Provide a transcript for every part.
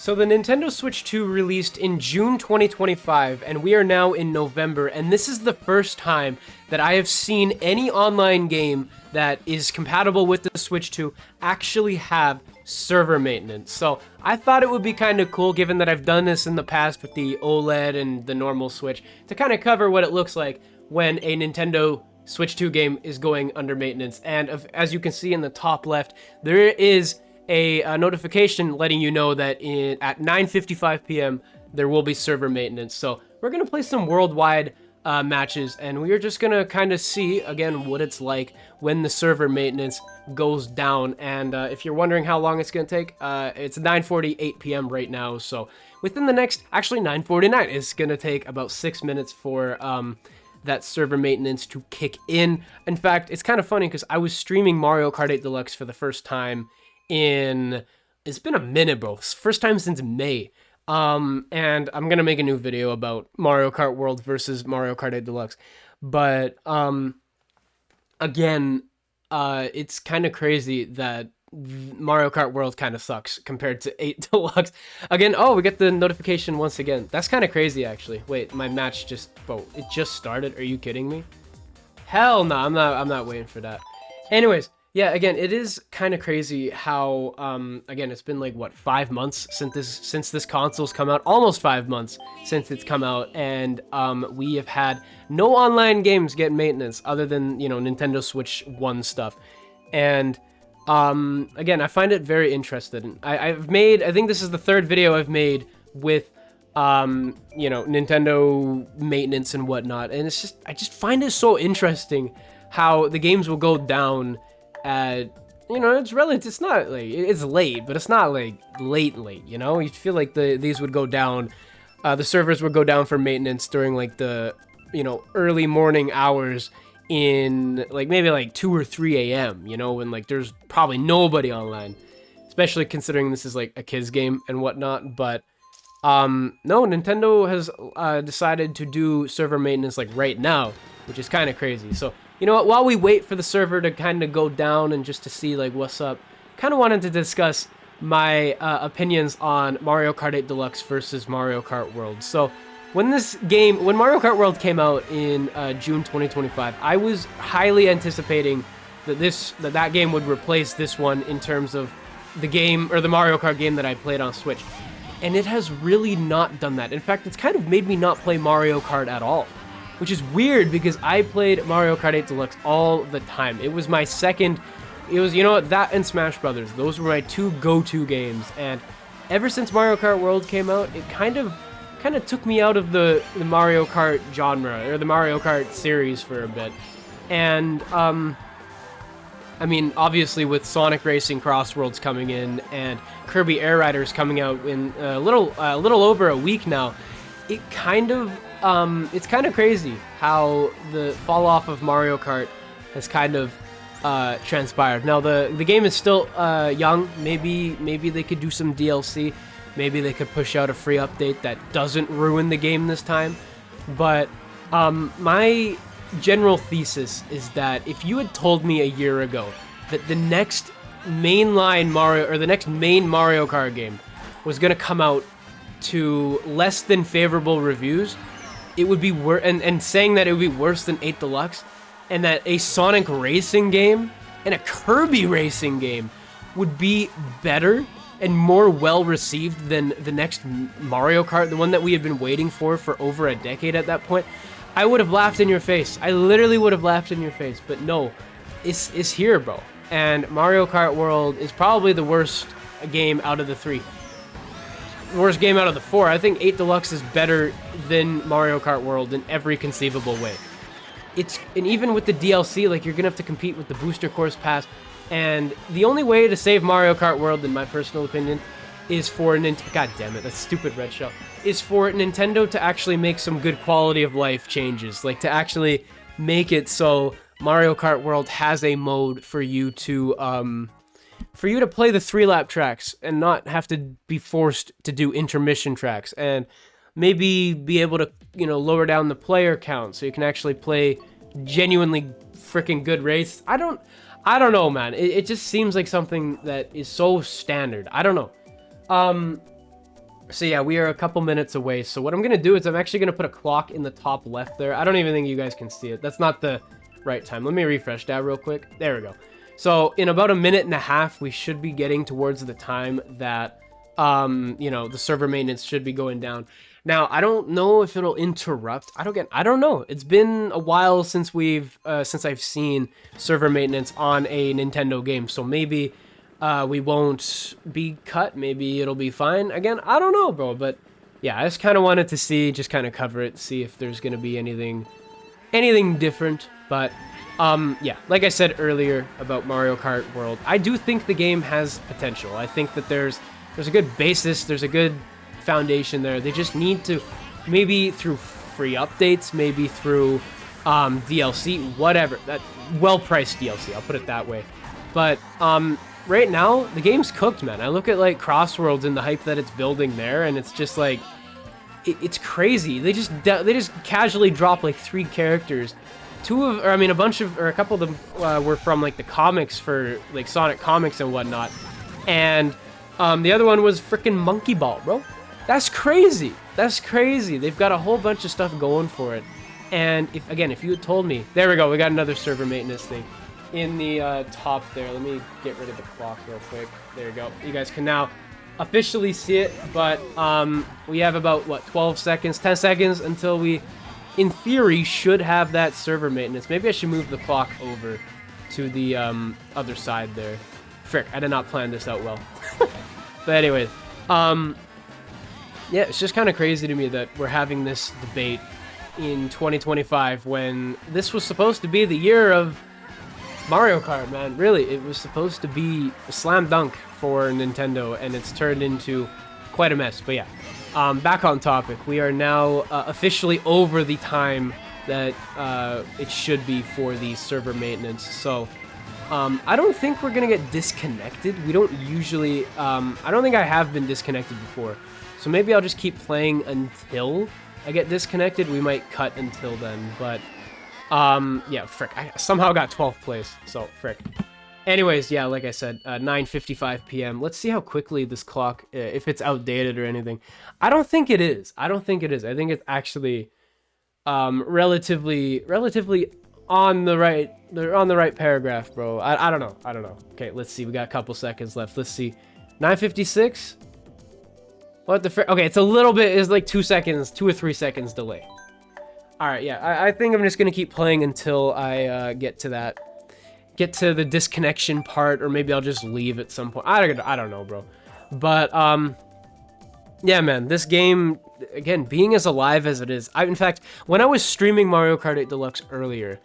So the Nintendo Switch 2 released in June 2025, and we are now in November, and this is the first time that I have seen any online game that is compatible with the Switch 2 actually have server maintenance. So I thought it would be kind of cool, given that I've done this in the past with the OLED and the normal Switch, to kind of cover what it looks like when a Nintendo Switch 2 game is going under maintenance. And as you can see in the top left, there is a notification letting you know that at 9:55 p.m. there will be server maintenance. So we're gonna play some worldwide matches, and we are just gonna kind of see again what it's like when the server maintenance goes down. And if you're wondering how long it's gonna take, it's 9:48 p.m. right now. So within the next, actually 9:49, it's gonna take about 6 minutes for that server maintenance to kick in. In fact, it's kind of funny because I was streaming Mario Kart 8 Deluxe for the first time it's been a minute, bro. First time since May. And I'm gonna make a new video about Mario Kart World versus Mario Kart 8 Deluxe. But again, it's kind of crazy that Mario Kart World kind of sucks compared to 8 Deluxe. Again, oh, we get the notification once again. That's kind of crazy, actually. Wait, my match it just started. Are you kidding me? Hell no, I'm not waiting for that. Anyways, yeah, again, it is kind of crazy how, again, it's been like, what, 5 months since this console's come out? Almost 5 months since it's come out, and we have had no online games get maintenance other than, you know, Nintendo Switch 1 stuff. And, again, I find it very interesting. I think this is the third video I've made with, you know, Nintendo maintenance and whatnot, and it's just, I just find it so interesting how the games will go down at, you know, it's relative, it's not like, it's late, but it's not like late, you know? You feel like these would go down, the servers would go down for maintenance during like the, you know, early morning hours in like maybe like 2 or 3 a.m., you know, when like there's probably nobody online, especially considering this is like a kid's game and whatnot. But no, Nintendo has decided to do server maintenance like right now, which is kind of crazy. So you know what, while we wait for the server to kind of go down and just to see like what's up, kind of wanted to discuss my opinions on Mario Kart 8 Deluxe versus Mario Kart World. So when Mario Kart World came out in June 2025, I was highly anticipating that that game would replace this one in terms of the game, or the Mario Kart game that I played on Switch. And it has really not done that. In fact, it's kind of made me not play Mario Kart at all, which is weird because I played Mario Kart 8 Deluxe all the time. It was my second, you know what, that and Smash Brothers. Those were my two go-to games. And ever since Mario Kart World came out, it kind of took me out of the Mario Kart genre, or the Mario Kart series for a bit. And, I mean, obviously with Sonic Racing Cross Worlds coming in and Kirby Air Riders coming out in a little over a week now, it's kind of crazy how the fall off of Mario Kart has kind of transpired. Now the game is still young. Maybe they could do some DLC. Maybe they could push out a free update that doesn't ruin the game this time. But my general thesis is that if you had told me a year ago that the next mainline Mario, or the next main Mario Kart game, was gonna come out to less than favorable reviews, it would be worse, and saying that it would be worse than 8 Deluxe, and that a Sonic racing game and a Kirby racing game would be better and more well received than the next Mario Kart, the one that we had been waiting for over a decade at that point, I would have laughed in your face. I literally would have laughed in your face. But no, it's here, bro. And Mario Kart World is probably the worst game out of the 3. Worst game out of the 4. I think 8 Deluxe is better than Mario Kart World in every conceivable way. And even with the DLC, like, you're gonna have to compete with the Booster Course Pass, and the only way to save Mario Kart World, in my personal opinion, is for God damn it, that stupid red shell. Is for Nintendo to actually make some good quality of life changes, like to actually make it so Mario Kart World has a mode for you to play the 3-lap tracks and not have to be forced to do intermission tracks, and maybe be able to, you know, lower down the player count so you can actually play genuinely freaking good race. I don't know, man. It just seems like something that is so standard. I don't know. So yeah, we are a couple minutes away. So what I'm gonna do is I'm actually gonna put a clock in the top left there. I don't even think you guys can see it. That's not the right time. Let me refresh that real quick. There we go. So in about a minute and a half, we should be getting towards the time that, you know, the server maintenance should be going down. Now, I don't know if it'll interrupt. I don't know. It's been a while since since I've seen server maintenance on a Nintendo game. So maybe we won't be cut. Maybe it'll be fine. Again, I don't know, bro. But yeah, I just kind of wanted to see, just kind of cover it, see if there's going to be anything different. But yeah, like I said earlier about Mario Kart World, I do think the game has potential. I think that there's a good basis, there's a good foundation there. They just need to, maybe through free updates, maybe through DLC, whatever, that well-priced DLC, I'll put it that way. But right now, the game's cooked, man. I look at like Crossworlds and the hype that it's building there, and it's just like, it's crazy. They just casually drop like 3 characters. A couple of them were from like the comics for like Sonic comics and whatnot, and the other one was freaking Monkey Ball, bro. That's crazy. That's crazy. They've got a whole bunch of stuff going for it. And if you had told me, there we go, we got another server maintenance thing in the top there. Let me get rid of the clock real quick. There we go. You guys can now officially see it, but we have about, what, 12 seconds, 10 seconds until we, in theory, should have that server maintenance. Maybe I should move the clock over to the other side there. Frick, I did not plan this out well. But anyways, yeah, it's just kind of crazy to me that we're having this debate in 2025 when this was supposed to be the year of Mario Kart, man. Really, it was supposed to be a slam dunk for Nintendo, and it's turned into quite a mess. But yeah, back on topic. We are now officially over the time that it should be for the server maintenance. So I don't think we're gonna get disconnected. We don't usually, I don't think I have been disconnected before. So maybe I'll just keep playing until I get disconnected. We might cut until then, but yeah, frick, I somehow got 12th place, so frick. Anyways, yeah, like I said, 9:55 p.m. Let's see how quickly this clock, if it's outdated or anything. I don't think it is. I think it's actually relatively on the right paragraph, bro. I don't know. Okay, let's see. We got a couple seconds left. Let's see. 9:56. What the frick? Okay, it's a little bit. It's like 2 or 3 seconds delay. All right, yeah. I think I'm just gonna keep playing until I get to the disconnection part, or maybe I'll just leave at some point. I don't know, bro. But yeah, man, this game, again, being as alive as it is. In fact, when I was streaming Mario Kart 8 Deluxe earlier,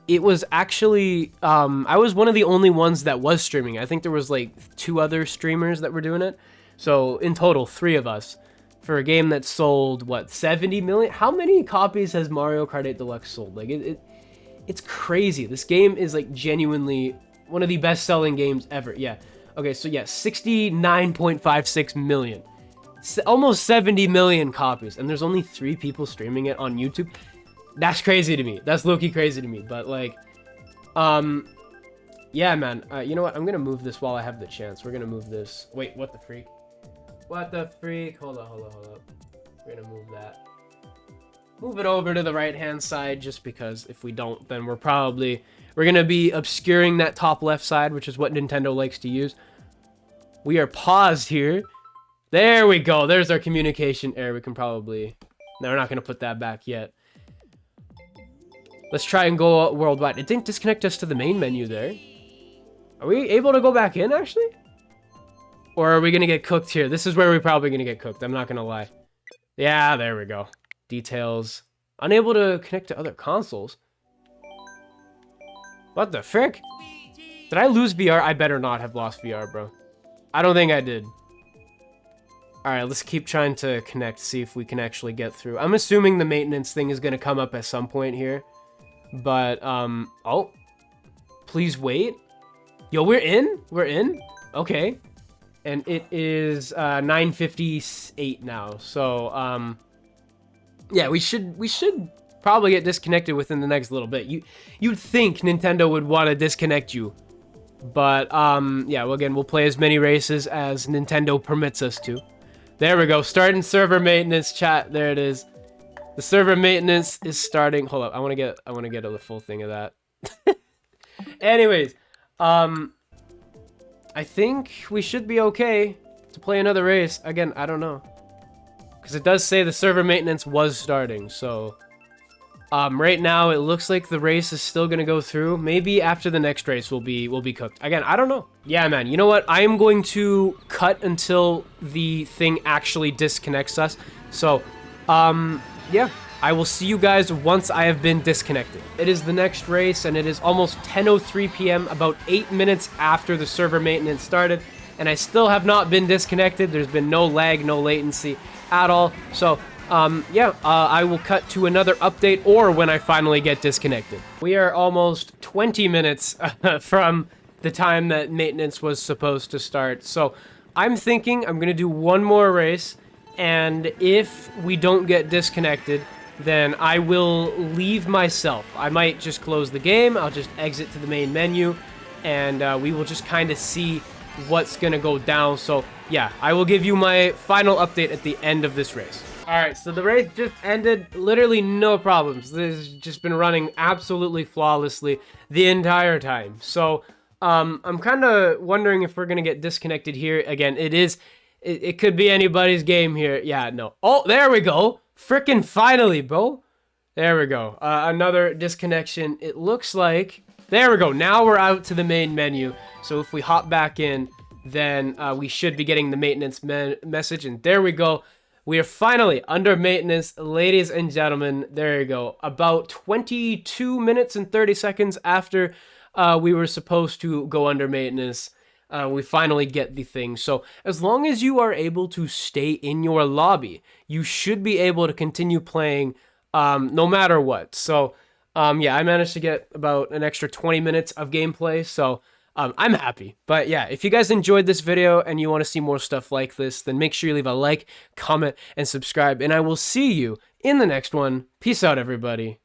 it was actually I was one of the only ones that was streaming. I think there was like 2 other streamers that were doing it. So in total, 3 of us for a game that sold what, 70 million? How many copies has Mario Kart 8 Deluxe sold? Like it's crazy. This game is like genuinely one of the best-selling games ever. Yeah. Okay, so yeah, 69.56 million. Almost 70 million copies, and there's only 3 people streaming it on YouTube. That's crazy to me. That's low-key crazy to me. But like, yeah, man. You know what? I'm gonna move this while I have the chance. We're gonna move this. Wait, what the freak? What the freak? Hold up. We're gonna move that. Move it over to the right-hand side, just because if we don't, then we're gonna be obscuring that top left side, which is what Nintendo likes to use. We are paused here. There we go. There's our communication error. We can probably... No, we're not gonna put that back yet. Let's try and go worldwide. It didn't disconnect us to the main menu there. Are we able to go back in, actually? Or are we gonna get cooked here? This is where we're probably gonna get cooked. I'm not gonna lie. Yeah, there we go. Details. Unable to connect to other consoles. What the frick? Did I lose VR? I better not have lost VR, bro. I don't think I did. Alright, let's keep trying to connect, see if we can actually get through. I'm assuming the maintenance thing is gonna come up at some point here. But, oh. Please wait. Yo, we're in? We're in? Okay. And it is 9:58 now. So, yeah, we should probably get disconnected within the next little bit. You'd think Nintendo would want to disconnect you. But, yeah, well, again, we'll play as many races as Nintendo permits us to. There we go. Starting server maintenance, chat. There it is. The server maintenance is starting. Hold up. I want to get a full thing of that. Anyways, I think we should be okay to play another race. Again, I don't know. Because it does say the server maintenance was starting, so... right now, it looks like the race is still gonna go through. Maybe after the next race, we'll be cooked. Again, I don't know. Yeah, man, you know what? I am going to cut until the thing actually disconnects us. So, yeah. I will see you guys once I have been disconnected. It is the next race, and it is almost 10:03 p.m., about 8 minutes after the server maintenance started, and I still have not been disconnected. There's been no lag, no latency at all. So, yeah, I will cut to another update or when I finally get disconnected. We are almost 20 minutes from the time that maintenance was supposed to start. So, I'm thinking I'm going to do one more race, and if we don't get disconnected, then I will leave myself. I might just close the game, I'll just exit to the main menu, and we will just kind of see what's gonna go down. So yeah, I will give you my final update at the end of this race. Alright, so the race just ended, literally no problems. This has just been running absolutely flawlessly the entire time. So, I'm kind of wondering if we're gonna get disconnected here. Again, it could be anybody's game here. Yeah, no. Oh, there we go. Frickin' finally, bro. There we go. Another disconnection. It looks like... There we go. Now we're out to the main menu. So if we hop back in, then we should be getting the maintenance message. And there we go. We are finally under maintenance, ladies and gentlemen. There you go. About 22 minutes and 30 seconds after we were supposed to go under maintenance, we finally get the thing. So as long as you are able to stay in your lobby, you should be able to continue playing no matter what. So yeah, I managed to get about an extra 20 minutes of gameplay, so I'm happy. But yeah, if you guys enjoyed this video and you want to see more stuff like this, then make sure you leave a like, comment, and subscribe, and I will see you in the next one. Peace out, everybody.